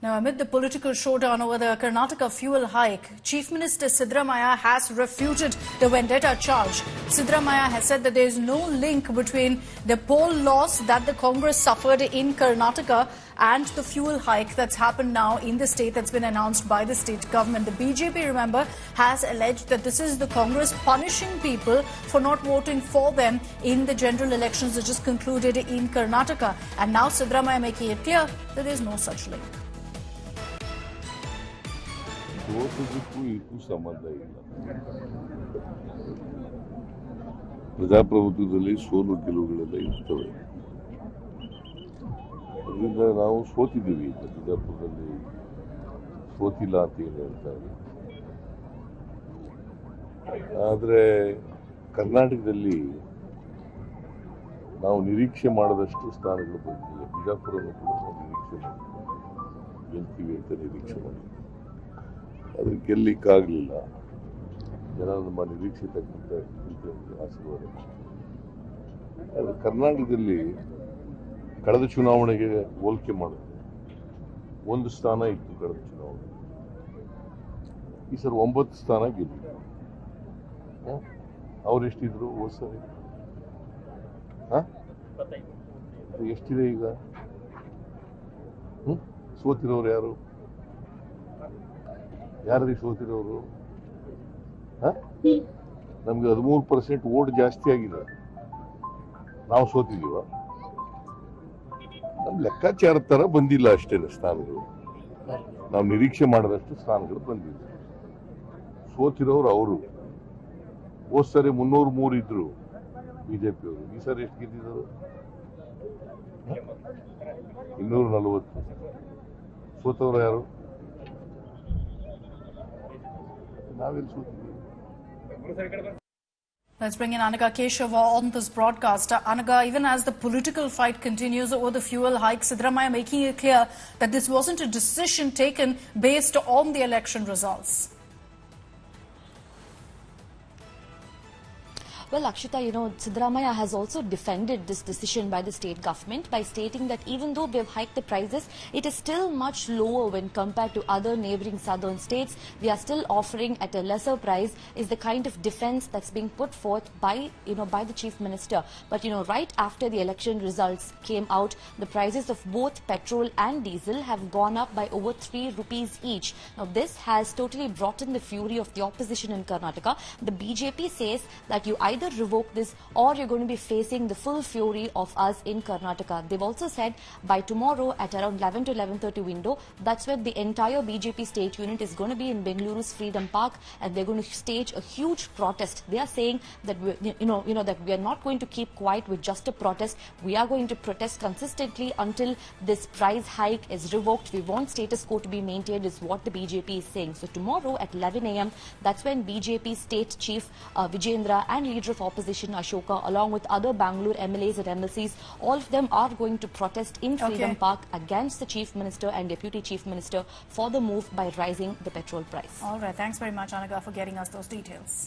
Now, amid the political showdown over the Karnataka fuel hike, Chief Minister Siddaramaiah has refuted the vendetta charge. Siddaramaiah has said that there is no link between the poll loss that the Congress suffered in Karnataka and the fuel hike that's happened now in the state that's been announced by the state government. The BJP, remember, has alleged that this is the Congress punishing people for not voting for them in the general elections that just concluded in Karnataka. And now Siddaramaiah making it clear that there is no such link. ಓದೋದಕ್ಕೂ ಇದಕ್ಕೂ ಸಂಬಂಧ ಇಲ್ಲ. ಪ್ರಜಾಪ್ರಭುತ್ವದಲ್ಲಿ ಸೋಲು ಗೆಲುವುಗಳೆಲ್ಲ ಇರ್ತವೆ. ಅದರಿಂದ ನಾವು ಸೋತಿದ್ದೀವಿ. ಪ್ರಜಾಪ್ರಭುತ್ವದಲ್ಲಿ ಸೋತಿಲ್ಲ ಅಂತ ಏನು ಹೇಳ್ತಾರೆ. ಆದರೆ ಕರ್ನಾಟಕದಲ್ಲಿ ನಾವು ನಿರೀಕ್ಷೆ ಮಾಡದಷ್ಟು ಸ್ಥಾನಗಳು ಬಂದಿಲ್ಲ. ಬಿಜಾಪುರವನ್ನು ಕೂಡ ನಾವು ನಿರೀಕ್ಷೆ ಮಾಡಿದ್ವಿ, ಗೆಲ್ತೀವಿ ಅಂತ ನಿರೀಕ್ಷೆ ಮಾಡಿದ್ವಿ. ಅದು ಗೆಲ್ಲಿಕ್ಕಾಗಲಿಲ್ಲ. ಜನ ನಮ್ಮ ನಿರೀಕ್ಷಿತಕ್ಕಂಥ ಆಶೀರ್ವಾದ. ಆದರೆ ಕರ್ನಾಟಕದಲ್ಲಿ ಕಳೆದ ಚುನಾವಣೆಗೆ ಹೋಲಿಕೆ ಮಾಡಿದ್ರೆ ಒಂದು ಸ್ಥಾನ ಇತ್ತು ಕಳೆದ ಚುನಾವಣೆ. ಈ ಸರಿ 9 ಸ್ಥಾನ ಗೆದ್ದಿದ್ರು. ಅವ್ರು ಎಷ್ಟಿದ್ರು ಹೋದ ಸರಿ? ಎಷ್ಟಿದೆ ಈಗ? ಸೋತಿರೋರು ಯಾರು? ಯಾರಿಗೆ ಸೋತಿರೋರು? ನಮ್ಗೆ 13% ವೋಟ್ ಜಾಸ್ತಿ ಆಗಿದೆ. ನಾವು ಸೋತಿದೀವ? ನಮ್ ಲೆಕ್ಕಾಚಾರ ತರ ಬಂದಿಲ್ಲ ಅಷ್ಟೇ ಸ್ಥಾನಗಳು. ನಾವು ನಿರೀಕ್ಷೆ ಮಾಡದಷ್ಟು ಸ್ಥಾನಗಳು ಬಂದಿಲ್ಲ. ಸೋತಿರೋರು ಅವರು. ಹೋದ್ ಸರಿ 303 ಇದ್ರು ಬಿಜೆಪಿಯವರು. ಈ ಸರಿ ಎಷ್ಟು ಗೆದ್ದಿದ್ರು? 240. ಸೋತವರು ಯಾರು? Let's bring in Anaga Keshava on this broadcast. Anaga, even as the political fight continues over the fuel hike, Siddaramaiah making it clear that this wasn't a decision taken based on the election results. Well, Akshita, Siddaramaiah has also defended this decision by the state government by stating that even though we have hiked the prices, it is still much lower when compared to other neighbouring southern states. We are still offering at a lesser price is the kind of defence that's being put forth by the chief minister. But, right after the election results came out, the prices of both petrol and diesel have gone up by over 3 rupees each. Now, this has totally brought in the fury of the opposition in Karnataka. The BJP says that you either revoke this or you're going to be facing the full fury of us in Karnataka. They've also said by tomorrow at around 11 to 11:30 window, that's where the entire BJP state unit is going to be in Bengaluru's Freedom Park, and they're going to stage a huge protest. They are saying that that we are not going to keep quiet with just a protest. We are going to protest consistently until this price hike is revoked. We want status quo to be maintained, is what the BJP is saying. So tomorrow at 11 a.m, that's when BJP state chief Vijayendra and leader of opposition Ashoka, along with other Bangalore MLAs and MLCs, all of them are going to protest in Freedom Park against the Chief Minister and Deputy Chief Minister for the move by rising the petrol price. All right. Thanks very much, Anaga, for getting us those details.